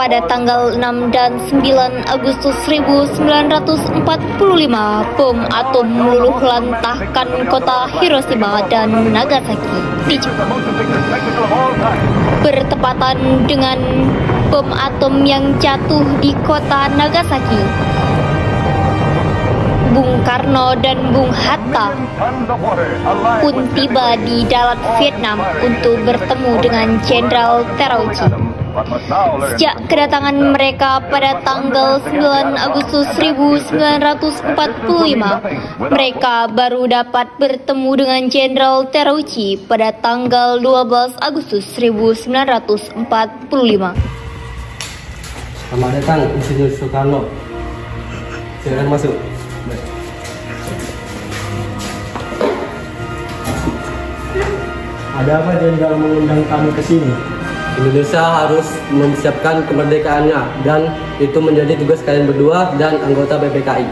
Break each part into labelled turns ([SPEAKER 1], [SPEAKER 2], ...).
[SPEAKER 1] pada tanggal 6 dan 9 Agustus 1945, bom atom meluluh lantahkan kota Hiroshima dan Nagasaki di Jepang. Bertepatan dengan bom atom yang jatuh di kota Nagasaki, Bung Karno dan Bung Hatta pun tiba di darat Vietnam untuk bertemu dengan Jenderal Terauchi. Sejak kedatangan mereka pada tanggal 9 Agustus 1945, mereka baru dapat bertemu dengan Jenderal Terauchi pada tanggal 12 Agustus 1945.
[SPEAKER 2] Selamat datang, Insinyur Soekarno. Silakan masuk.
[SPEAKER 3] Ada apa Jenderal mengundang kami ke sini?
[SPEAKER 2] Indonesia harus mempersiapkan kemerdekaannya, dan itu menjadi tugas kalian berdua dan anggota PPKI.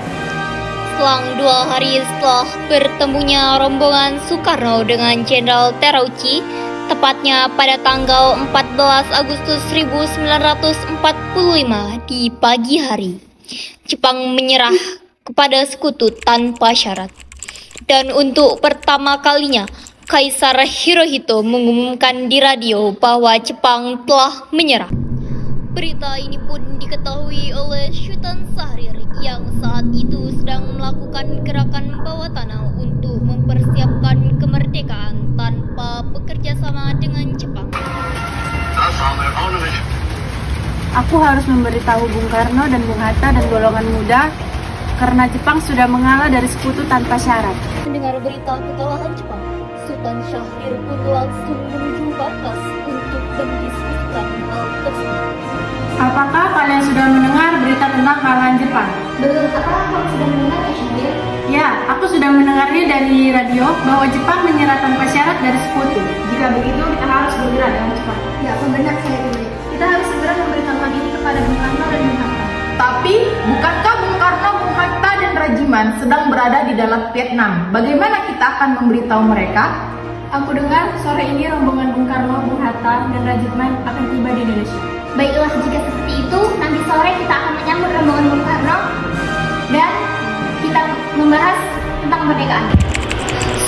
[SPEAKER 1] Selang 2 hari setelah bertemunya rombongan Soekarno dengan Jenderal Terauchi, tepatnya pada tanggal 14 Agustus 1945 di pagi hari, Jepang menyerah kepada sekutu tanpa syarat. Dan untuk pertama kalinya, Kaisar Hirohito mengumumkan di radio bahwa Jepang telah menyerah. Berita ini pun diketahui oleh Sultan Syahrir yang saat itu sedang melakukan gerakan bawah tanah untuk mempersiapkan kemerdekaan tanpa bekerja sama dengan Jepang.
[SPEAKER 4] Aku harus memberitahu Bung Karno dan Bung Hatta dan golongan muda karena Jepang sudah mengalah dari sekutu tanpa syarat.
[SPEAKER 1] Mendengar berita kekalahan Jepang, Sultan Syahrir pun langsung menuju markas untuk mendiskusikan hal tersebut.
[SPEAKER 4] Apakah kalian sudah mendengar berita tentang kekalahan Jepang?
[SPEAKER 1] Belum, apakah kamu sudah mendengar ya Syahrir?
[SPEAKER 4] Ya, aku sudah mendengarnya dari radio bahwa Jepang menyerah tanpa syarat dari sekutu. Jika begitu, kita harus bergerak dengan cepat.
[SPEAKER 5] Ya, benar saya dulu. Kita harus segera memberitahu hal ini kepada Bung Karno dan Bung Hatta.
[SPEAKER 6] Tapi, bukankah Bung Karno, Bung Hatta, dan Rajiman sedang berada di dalam Vietnam? Bagaimana kita akan memberitahu mereka?
[SPEAKER 5] Aku dengar sore ini rombongan Bung Karno, Bung Hatta, dan Rajiman akan tiba di Indonesia.
[SPEAKER 7] Baiklah, jika seperti itu, nanti sore kita akan menyambut rombongan Bung Karno dan kita membahas tentang kemerdekaan.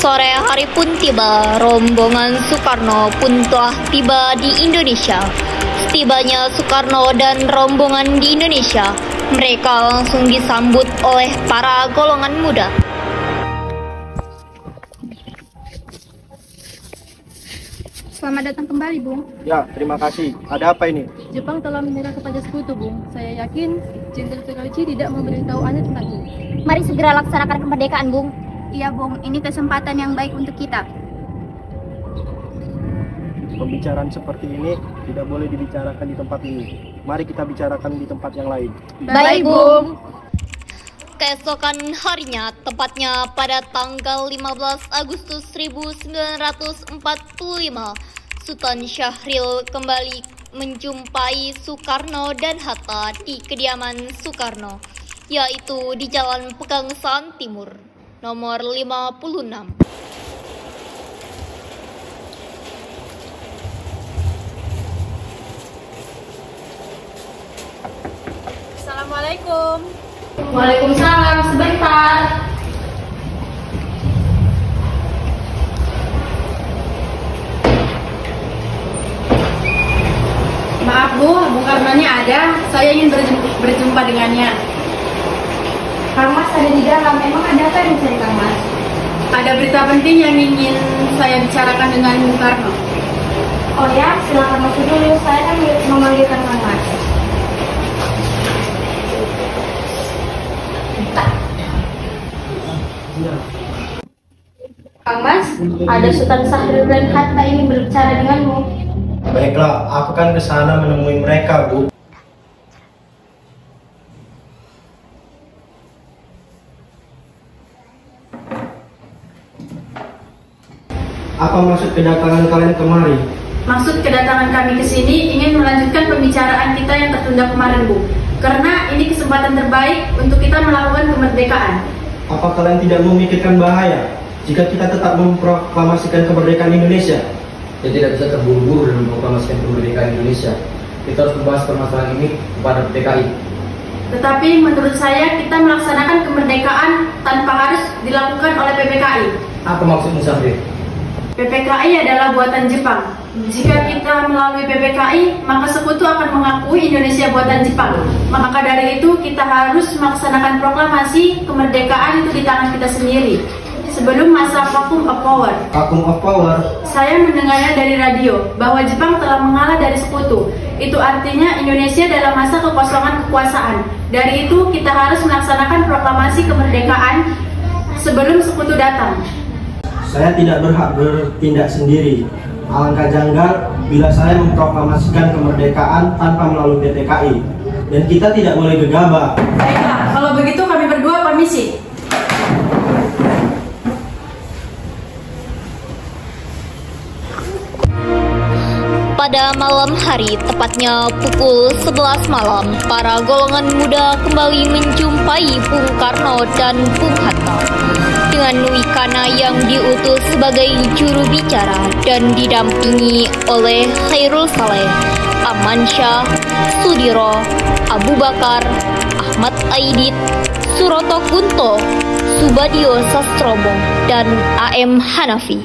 [SPEAKER 1] Sore hari pun tiba, rombongan Soekarno pun telah tiba di Indonesia. Setibanya Soekarno dan rombongan di Indonesia, mereka langsung disambut oleh para golongan muda.
[SPEAKER 5] Selamat datang kembali, Bung.
[SPEAKER 3] Ya, terima kasih. Ada apa ini?
[SPEAKER 5] Jepang telah menyerah kepada sekutu, Bung. Saya yakin Jenderal Terauchi tidak memberitahu Anda tentang ini.
[SPEAKER 7] Mari segera laksanakan kemerdekaan, Bung.
[SPEAKER 5] Iya, Bung. Ini kesempatan yang baik untuk kita.
[SPEAKER 3] Pembicaraan seperti ini tidak boleh dibicarakan di tempat ini. Mari kita bicarakan di tempat yang lain.
[SPEAKER 5] Baik, Bung.
[SPEAKER 1] Keesokan harinya, tepatnya pada tanggal 15 Agustus 1945, Sultan Syahrir kembali menjumpai Soekarno dan Hatta di kediaman Soekarno, yaitu di Jalan Pegangsaan Timur, nomor 56.
[SPEAKER 5] Assalamualaikum.
[SPEAKER 7] Waalaikumsalam, sebentar.
[SPEAKER 4] Maaf Bu, Bung Karno-nya ada. Saya ingin berjumpa dengannya.
[SPEAKER 7] Kang Mas ada di dalam, emang ada apa yang mencari Kang Mas?
[SPEAKER 4] Ada berita penting yang ingin saya bicarakan dengan Bung Karno.
[SPEAKER 7] Oh ya, silakan masuk dulu, saya kan memanggilkan Kang Mas. Kang Mas, ada Sultan Syahrir dan Hatta ingin berbicara denganmu.
[SPEAKER 3] Baiklah, aku kan ke sana menemui mereka, Bu. Apa maksud kedatangan kalian kemari?
[SPEAKER 4] Maksud kedatangan kami ke sini ingin melanjutkan pembicaraan kita yang tertunda kemarin, Bu. Karena ini kesempatan terbaik untuk kita melakukan kemerdekaan.
[SPEAKER 3] Apa kalian tidak memikirkan bahaya jika kita tetap memproklamasikan kemerdekaan Indonesia?
[SPEAKER 2] Kita tidak bisa terburu-buru dalam memproklamasikan kemerdekaan Indonesia.
[SPEAKER 8] kita harus membahas permasalahan ini kepada PKI.
[SPEAKER 4] Tetapi menurut saya kita melaksanakan kemerdekaan tanpa harus dilakukan oleh PPKI.
[SPEAKER 8] Apa maksudmu, Safri?
[SPEAKER 4] PPKI adalah buatan Jepang. Jika kita melalui PPKI, maka sekutu akan mengakui Indonesia buatan Jepang. Maka dari itu kita harus melaksanakan proklamasi kemerdekaan itu di tangan kita sendiri. Sebelum masa vacuum of power.
[SPEAKER 3] Vacuum of power.
[SPEAKER 4] Saya mendengarnya dari radio bahwa Jepang telah mengalah dari sekutu. Itu artinya Indonesia dalam masa kekosongan kekuasaan. Dari itu kita harus melaksanakan proklamasi kemerdekaan sebelum sekutu datang.
[SPEAKER 3] Saya tidak berhak bertindak sendiri. Alangkah janggal bila saya memproklamasikan kemerdekaan tanpa melalui PPKI. Dan kita tidak boleh gegabah.
[SPEAKER 4] Baiklah, kalau begitu kami berdua permisi.
[SPEAKER 1] Pada malam hari, tepatnya pukul 11 malam, para golongan muda kembali menjumpai Bung Karno dan Bung Hatta. Dengan Wikana yang diutus sebagai juru bicara dan didampingi oleh Khairul Saleh, Amansyah, Sudiro, Abu Bakar, Ahmad Aidit, Suroto Kunto, Subadio Sastrobo, dan AM Hanafi.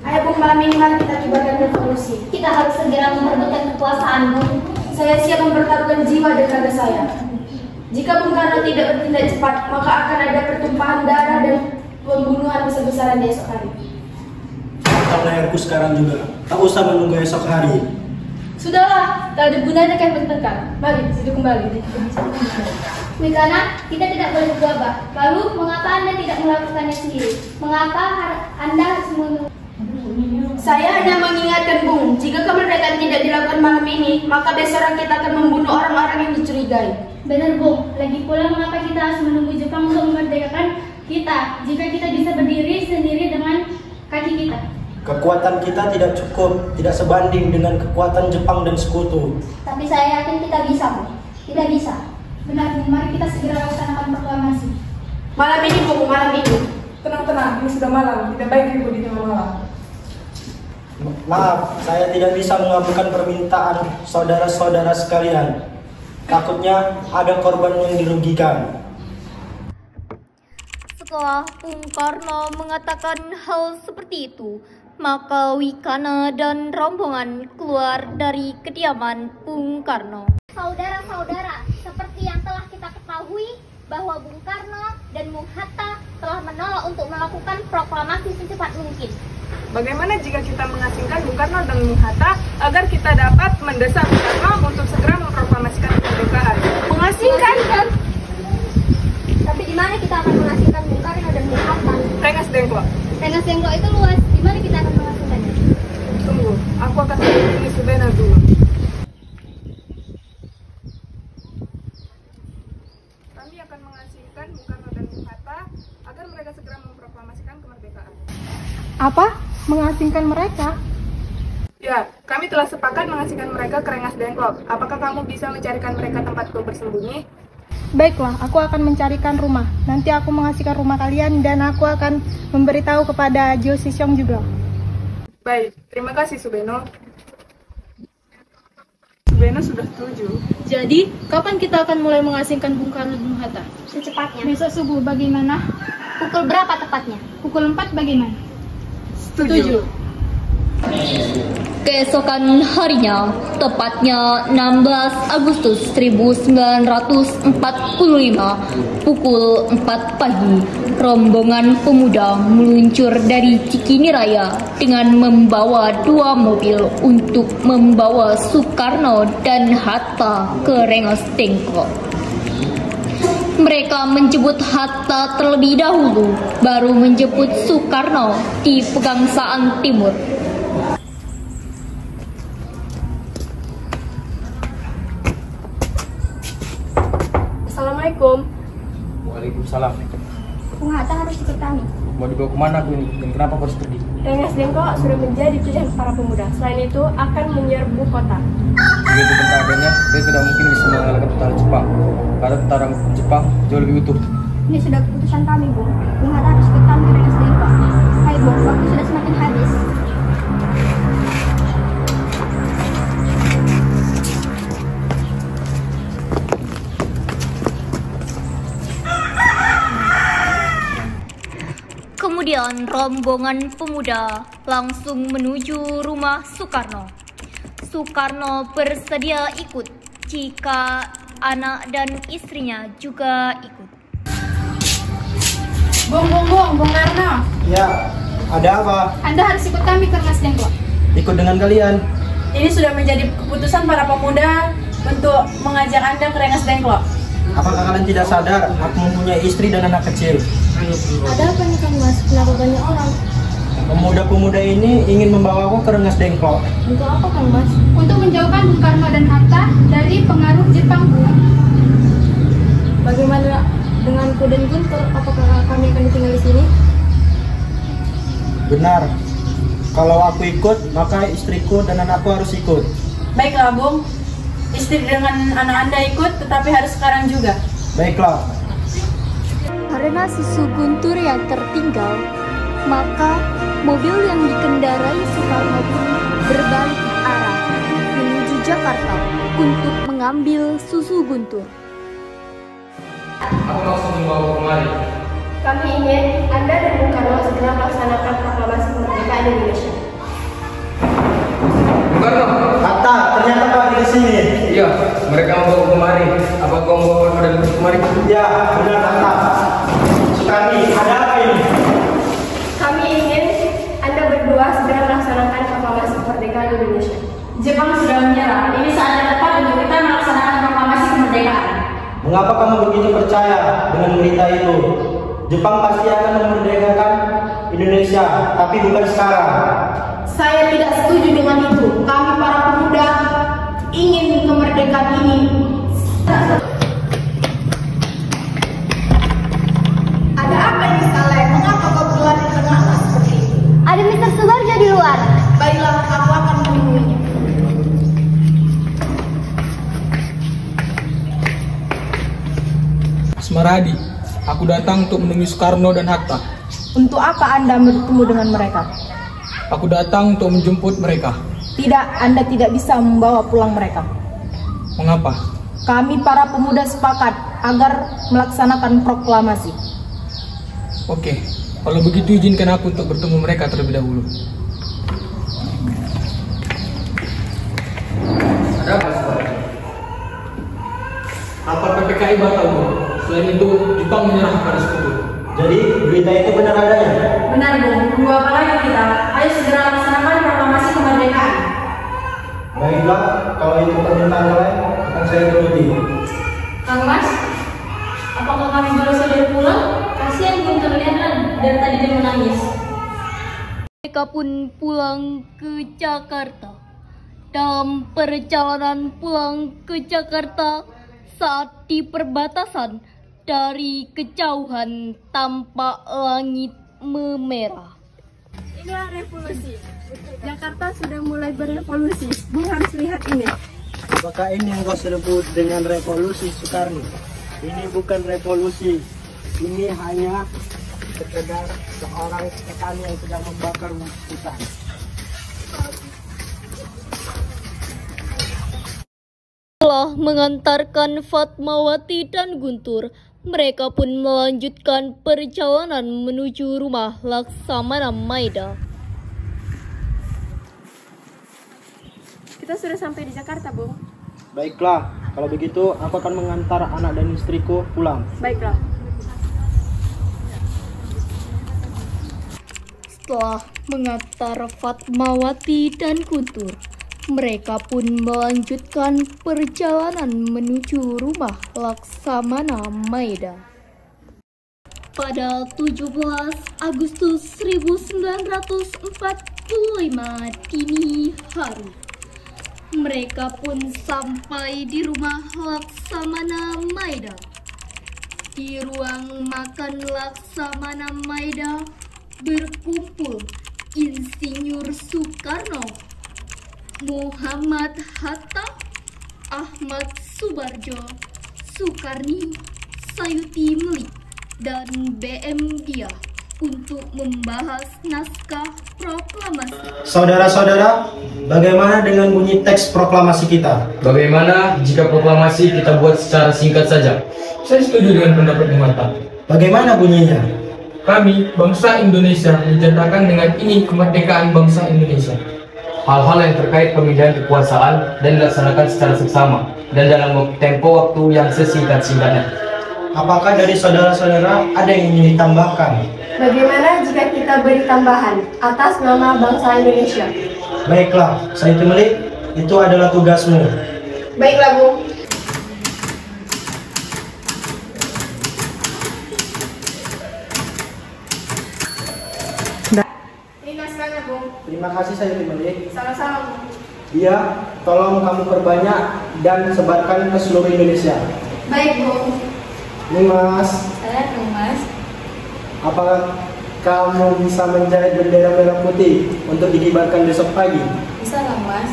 [SPEAKER 7] Ayo Bung, malam ini mari kita kibarkan revolusi. Kita harus segera memperebutkan kekuasaan, Bung.
[SPEAKER 4] Saya siap mempertaruhkan jiwa dan raga saya. Jika Bung Karno tidak bertindak cepat, maka akan ada pertumpahan darah dan pembunuhan besar-besaran di esok hari.
[SPEAKER 3] Angkat leherku sekarang juga. Tak usah menunggu esok hari.
[SPEAKER 5] Sudahlah, tak ada gunanya kalian bertengkar. Mari, duduk kembali.
[SPEAKER 7] Wikana, kita tidak boleh gegabah. Lalu, mengapa Anda tidak melakukannya sendiri? Mengapa Anda harus menunggu?
[SPEAKER 4] Saya hanya mengingatkan Bung, jika kemerdekaan tidak dilakukan malam ini, maka besok kita akan membunuh orang-orang yang dicurigai.
[SPEAKER 7] Benar Bung, lagi pula mengapa kita harus menunggu Jepang untuk memerdekakan kita, jika kita bisa berdiri sendiri dengan kaki kita?
[SPEAKER 3] Kekuatan kita tidak cukup, tidak sebanding dengan kekuatan Jepang dan sekutu.
[SPEAKER 7] Tapi saya yakin kita bisa, Bung. Tidak bisa. Benar Bung, mari kita segera laksanakan proklamasi.
[SPEAKER 4] Malam ini Bung, malam ini.
[SPEAKER 6] Tenang, ini sudah malam, tidak baik ribut di tengah malam.
[SPEAKER 3] Maaf, saya tidak bisa mengabulkan permintaan saudara-saudara sekalian. Takutnya ada korban yang dirugikan.
[SPEAKER 1] Setelah Bung Karno mengatakan hal seperti itu, maka Wikana dan rombongan keluar dari kediaman Bung Karno.
[SPEAKER 7] Saudara-saudara, seperti yang telah kita ketahui bahwa Bung Karno dan Bung Hatta telah menolak untuk melakukan proklamasi secepat mungkin.
[SPEAKER 6] Bagaimana jika kita mengasingkan Bung Karno dan Bung Hatta agar kita dapat mendesak Bung Karno untuk segera memproklamasikan kemerdekaan?
[SPEAKER 7] Mengasingkan kan? Tapi di mana kita akan mengasingkan Bung Karno dan Bung Hatta?
[SPEAKER 6] Rengas Dengklok.
[SPEAKER 7] Rengas Dengklok itu luas. Di mana kita akan mengasingkannya?
[SPEAKER 6] Tunggu, aku akan menghubungi Subena dulu. Kami akan mengasingkan Bung Karno dan Bung Hatta agar mereka segera memproklamasikan kemerdekaan.
[SPEAKER 5] Apa? Mengasingkan mereka?
[SPEAKER 6] Ya, kami telah sepakat mengasingkan mereka ke Rengas Dengklok. Apakah kamu bisa mencarikan mereka tempat bersembunyi?
[SPEAKER 5] Baiklah, aku akan mencarikan rumah. Nanti aku mengasihkan rumah kalian dan aku akan memberitahu kepada Jo Sisyong juga.
[SPEAKER 6] Baik, terima kasih Subeno. Subeno sudah setuju.
[SPEAKER 5] Jadi, kapan kita akan mulai mengasingkan Bung Karno dan Bung Hatta?
[SPEAKER 7] Secepatnya.
[SPEAKER 5] Besok subuh, bagaimana?
[SPEAKER 7] Pukul berapa tepatnya?
[SPEAKER 5] Pukul 4 bagaimana?
[SPEAKER 6] Setuju.
[SPEAKER 1] Keesokan harinya, tepatnya 16 Agustus 1945, pukul 4 pagi, rombongan pemuda meluncur dari Cikini Raya dengan membawa 2 mobil untuk membawa Soekarno dan Hatta ke Rengas Dengklok. Mereka menjemput Hatta terlebih dahulu, baru menjemput Soekarno di Pegangsaan Timur.
[SPEAKER 5] Assalamualaikum.
[SPEAKER 8] Waalaikumsalam.
[SPEAKER 7] Bung Hatta harus ikut kami.
[SPEAKER 8] Mau dibawa kemana aku ini? Dan kenapa aku harus pergi?
[SPEAKER 5] Rengas Dengklok sudah menjadi pilihan para pemuda. Selain itu, akan menyerbu kota.
[SPEAKER 8] Begitu keadaannya, saya tidak mungkin bisa mengalahkan tentara Jepang. Karena tentara Jepang jauh lebih utuh.
[SPEAKER 7] Ini sudah keputusan kami, Bung. Bung Hatta harus ikut kami ke Rengas Dengklok. Hai Bung, waktu sudah semakin habis.
[SPEAKER 1] Kemudian rombongan pemuda langsung menuju rumah Soekarno. Soekarno bersedia ikut jika anak dan istrinya juga ikut.
[SPEAKER 6] Bung Karno.
[SPEAKER 3] Ya, ada apa?
[SPEAKER 5] Anda harus ikut kami ke Rengas Dengklok.
[SPEAKER 3] Ikut dengan kalian.
[SPEAKER 4] Ini sudah menjadi keputusan para pemuda untuk mengajak Anda ke Rengas Dengklok.
[SPEAKER 3] Apakah kalian tidak sadar aku mempunyai istri dan anak kecil?
[SPEAKER 5] Ada apa nih Kang Mas? Kenapa banyak orang?
[SPEAKER 3] Pemuda-pemuda ini ingin membawaku ke Rengas Dengklok.
[SPEAKER 5] Untuk apa Kang Mas? Untuk menjauhkan Bung Karno dan Hatta dari pengaruh Jepang, Bu. Bagaimana denganku dan Guntur? Apakah kami akan tinggal di sini?
[SPEAKER 3] Benar. Kalau aku ikut, maka istriku dan anakku harus ikut.
[SPEAKER 4] Baiklah, Bung. Istri dengan anak Anda ikut, tetapi harus sekarang juga.
[SPEAKER 3] Baiklah.
[SPEAKER 1] Karena susu Guntur yang tertinggal, maka mobil yang dikendarai Soekarno pun berbalik arah menuju Jakarta untuk mengambil susu Guntur.
[SPEAKER 8] Aku langsung membawa kemari.
[SPEAKER 5] Kami ingin Anda dan Bung Karno segera melaksanakan proklamasi kemerdekaan Indonesia.
[SPEAKER 8] Bung Karno.
[SPEAKER 3] Hatta, ternyata kau di sini.
[SPEAKER 8] Iya, mereka membawa kemari. Apa kau membawa dan kemari?
[SPEAKER 3] Ya, benar Hatta. Soekarni, ada apa ini?
[SPEAKER 5] Kami ingin Anda berdua segera melaksanakan proklamasi kemerdekaan Indonesia.
[SPEAKER 4] Jepang sudah menyerah. Ini saat yang tepat untuk kita melaksanakan proklamasi kemerdekaan.
[SPEAKER 3] Mengapa kamu begitu percaya dengan berita itu? Jepang pasti akan memerdekakan Indonesia, tapi bukan sekarang.
[SPEAKER 6] Saya tidak setuju dengan itu. Kami para pemuda ingin kemerdekaan ini. Ada apa ini Saleh? Mengapa kau berlari di tengah seperti itu?
[SPEAKER 7] Ada Mr. Subarjo di luar.
[SPEAKER 6] Baiklah, aku akan menemuinya.
[SPEAKER 8] Asmaradi, aku datang untuk menemui Soekarno dan Hatta.
[SPEAKER 6] Untuk apa Anda bertemu dengan mereka?
[SPEAKER 8] Aku datang untuk menjemput mereka.
[SPEAKER 6] Tidak, Anda tidak bisa membawa pulang mereka.
[SPEAKER 8] Mengapa?
[SPEAKER 6] Kami para pemuda sepakat agar melaksanakan proklamasi.
[SPEAKER 8] Oke, kalau begitu izinkan aku untuk bertemu mereka terlebih dahulu. Ada apa, Soekarno? Rapor PPKI batal, Bu. Selain itu, Jepang menyerah pada sekutu.
[SPEAKER 3] Jadi, berita itu benar adanya?
[SPEAKER 4] Benar, Bung. Tunggu apa lagi kita? Ayo segera laksanakan proklamasi kemerdekaan.
[SPEAKER 3] Baiklah, kalau itu permintaan kalian, akan saya turuti.
[SPEAKER 4] Kang Mas, apakah kami baru saja pulang? Kasihan Bung terlihat dari tadi dia menangis.
[SPEAKER 1] Mereka pun pulang ke Jakarta. Dalam perjalanan pulang ke Jakarta, saat di perbatasan, dari kejauhan tampak langit memerah.
[SPEAKER 5] Inilah revolusi. Jakarta sudah mulai berevolusi. Bung harus lihat ini.
[SPEAKER 3] Apakah ini yang kau sebut dengan revolusi, Soekarno? Ini bukan revolusi. Ini hanya sekedar seorang petani yang sedang membakar hutan.
[SPEAKER 1] Setelah mengantarkan Fatmawati dan Guntur, mereka pun melanjutkan perjalanan menuju rumah Laksamana Maida.
[SPEAKER 5] Kita sudah sampai di Jakarta, Bung.
[SPEAKER 3] Baiklah, kalau begitu aku akan mengantar anak dan istriku pulang.
[SPEAKER 5] Baiklah.
[SPEAKER 1] Setelah mengantar Fatmawati dan Guntur, mereka pun melanjutkan perjalanan menuju rumah Laksamana Maida. Pada 17 Agustus 1945 dini hari, mereka pun sampai di rumah Laksamana Maida. Di ruang makan Laksamana Maida berkumpul Insinyur Soekarno, Muhammad Hatta, Ahmad Subarjo, Soekarni, Sayuti Melik, dan BM Dia untuk membahas naskah proklamasi.
[SPEAKER 3] Saudara-saudara, bagaimana dengan bunyi teks proklamasi kita?
[SPEAKER 8] Bagaimana jika proklamasi kita buat secara singkat saja? Saya setuju dengan pendapat Muhammad.
[SPEAKER 3] Bagaimana bunyinya?
[SPEAKER 8] Kami, bangsa Indonesia, menyatakan dengan ini kemerdekaan bangsa Indonesia. Hal-hal yang terkait pemilihan kekuasaan dan dilaksanakan secara seksama dan dalam tempo waktu yang sesingkat-singkatnya.
[SPEAKER 3] Apakah dari saudara-saudara ada yang ingin ditambahkan?
[SPEAKER 9] Bagaimana jika kita beri tambahan atas nama bangsa Indonesia?
[SPEAKER 3] Baiklah, Said Melik, itu adalah tugasmu.
[SPEAKER 9] Baiklah, Bung. Ini naskahnya, Bung.
[SPEAKER 3] Terima kasih Said Melik.
[SPEAKER 9] Sama-sama, Bung.
[SPEAKER 3] Iya, tolong kamu perbanyak dan sebarkan ke seluruh Indonesia.
[SPEAKER 9] Baik, Bung.
[SPEAKER 3] Ini Mas,
[SPEAKER 9] Saya Mas.
[SPEAKER 3] apakah kamu bisa menjahit bendera merah putih untuk dikibarkan besok pagi?
[SPEAKER 9] Bisa nggak, Mas?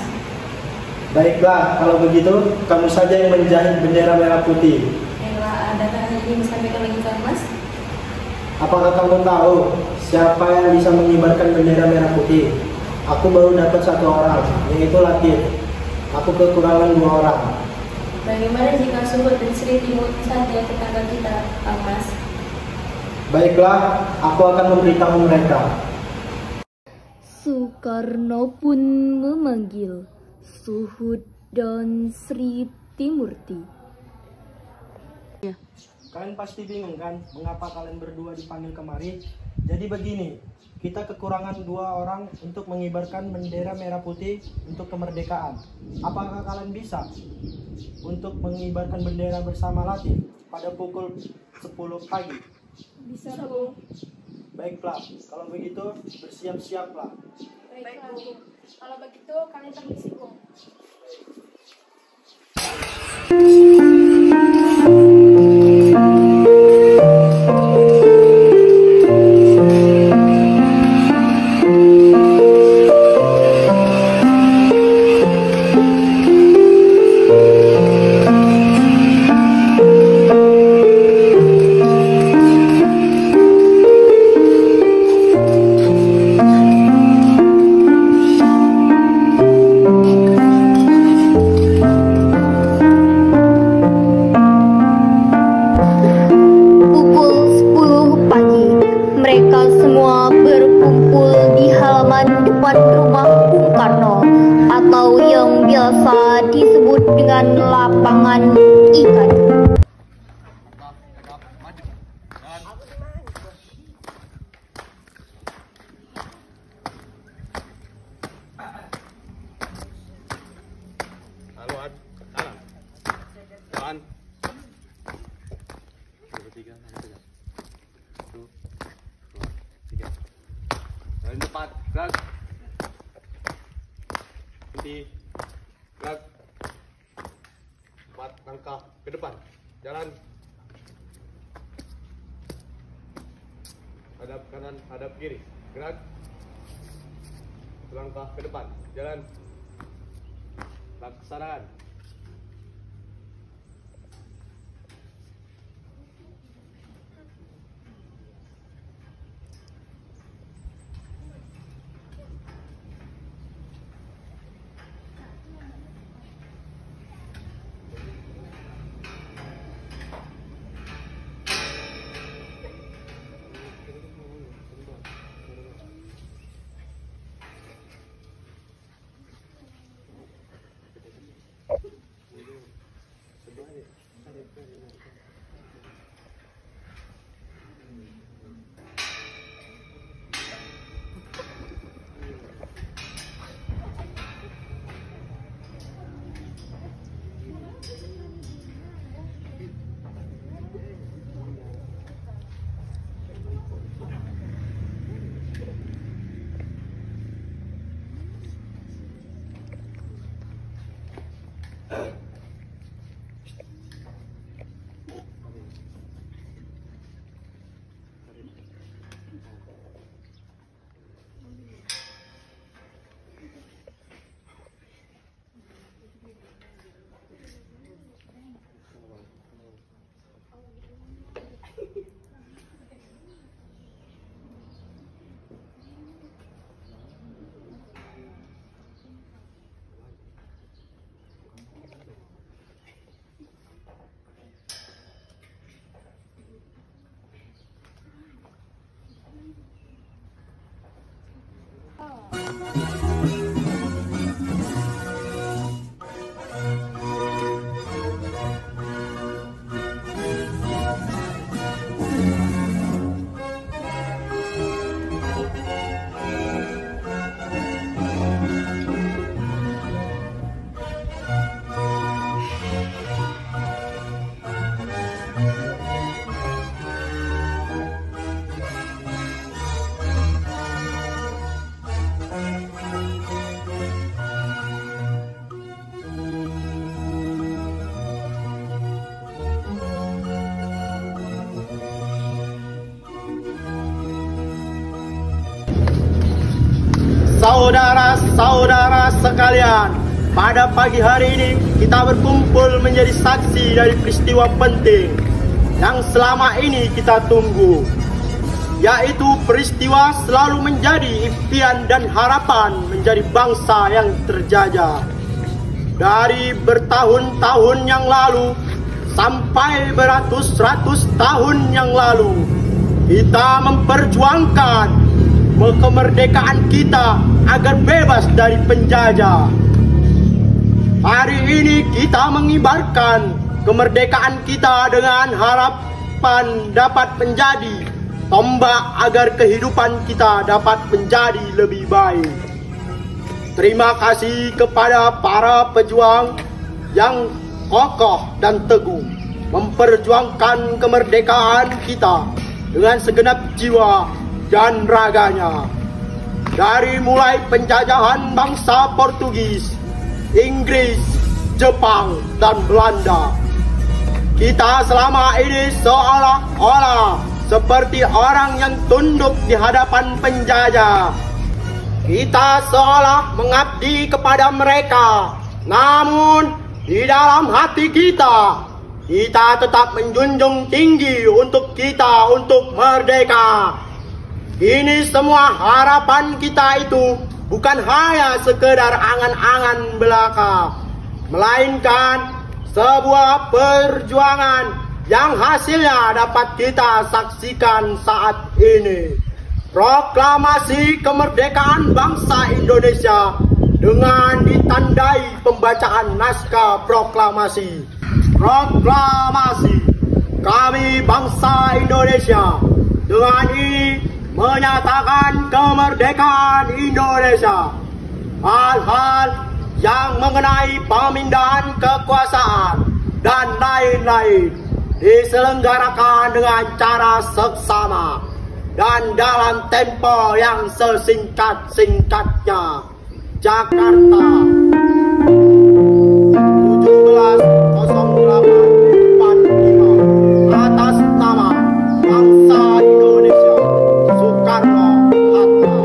[SPEAKER 3] Baiklah, kalau begitu kamu saja yang menjahit bendera merah putih.
[SPEAKER 9] Adakah yang ingin disampaikan lagi, Mas?
[SPEAKER 3] Apakah kamu tahu siapa yang bisa mengibarkan bendera merah putih? Aku baru dapat 1 orang, yaitu Latif. Aku kekurangan 2 orang.
[SPEAKER 9] Bagaimana jika Suhud dan Sri Timur saja tetangga kita, Mas?
[SPEAKER 3] Baiklah, aku akan memberitahu mereka.
[SPEAKER 1] Soekarno pun memanggil Suhud dan Sri Timurti.
[SPEAKER 3] Kalian pasti bingung kan, mengapa kalian berdua dipanggil kemari? Jadi begini, kita kekurangan 2 orang untuk mengibarkan bendera merah putih untuk kemerdekaan. Apakah kalian bisa untuk mengibarkan bendera bersama Latif pada pukul 10 pagi?
[SPEAKER 9] Bisa, Bung.
[SPEAKER 3] Baiklah, kalau begitu bersiap-siaplah.
[SPEAKER 9] Baik, Bung. Kalau begitu, kalian permisi, Bung.
[SPEAKER 8] Depan, gerak. Berhenti, gerak. 4 langkah ke depan, jalan. Hadap kanan, hadap kiri, gerak. 1 langkah ke depan, jalan. Laksanakan.
[SPEAKER 3] Saudara-saudara sekalian, pada pagi hari ini kita berkumpul menjadi saksi dari peristiwa penting yang selama ini kita tunggu, yaitu peristiwa selalu menjadi impian dan harapan menjadi bangsa yang terjajah. Dari bertahun-tahun yang lalu sampai beratus-ratus tahun yang lalu, kita memperjuangkan kemerdekaan kita agar bebas dari penjajah. Hari ini kita mengibarkan kemerdekaan kita dengan harapan dapat menjadi tombak agar kehidupan kita dapat menjadi lebih baik. Terima kasih kepada para pejuang yang kokoh dan teguh memperjuangkan kemerdekaan kita dengan segenap jiwa dan raganya. Dari mulai penjajahan bangsa Portugis, Inggris, Jepang, dan Belanda, kita selama ini seolah-olah seperti orang yang tunduk di hadapan penjajah. Kita seolah mengabdi kepada mereka, namun di dalam hati kita tetap menjunjung tinggi untuk merdeka. Ini semua harapan kita itu bukan hanya sekedar angan-angan belaka, melainkan sebuah perjuangan yang hasilnya dapat kita saksikan saat ini. Proklamasi kemerdekaan bangsa Indonesia dengan ditandai pembacaan naskah proklamasi. Proklamasi kami bangsa Indonesia dengan ini menyatakan kemerdekaan Indonesia. Hal-hal yang mengenai pemindahan kekuasaan dan lain-lain diselenggarakan dengan cara seksama dan dalam tempo yang sesingkat-singkatnya. Jakarta, 17.08.45, atas nama bangsa Indonesia, Soekarno-Hatta.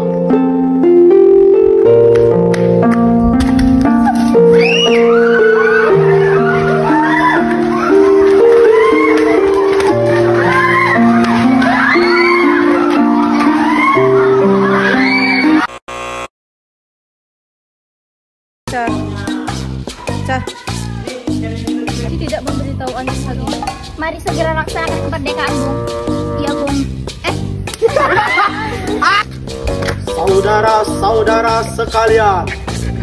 [SPEAKER 7] Tidak memberitahu Anda lagi. Mari segera laksanakan kemerdekaan, Bung. Iya, Bung.
[SPEAKER 3] Saudara-saudara sekalian,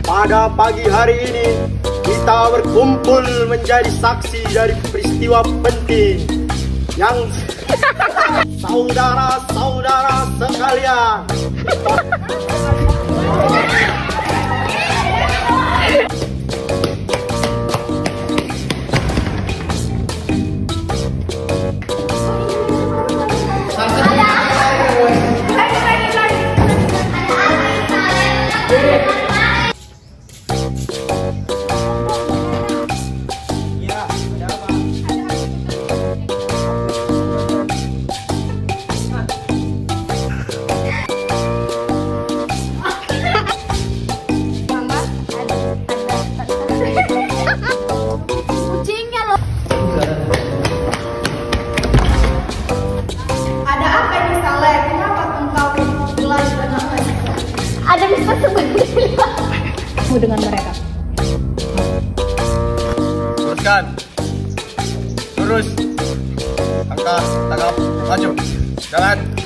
[SPEAKER 3] pada pagi hari ini kita berkumpul menjadi saksi dari peristiwa penting yang saudara-saudara sekalian.
[SPEAKER 5] Dengan mereka.
[SPEAKER 3] Teruskan. Lurus. Angkat, tanggap, maju. Jalan.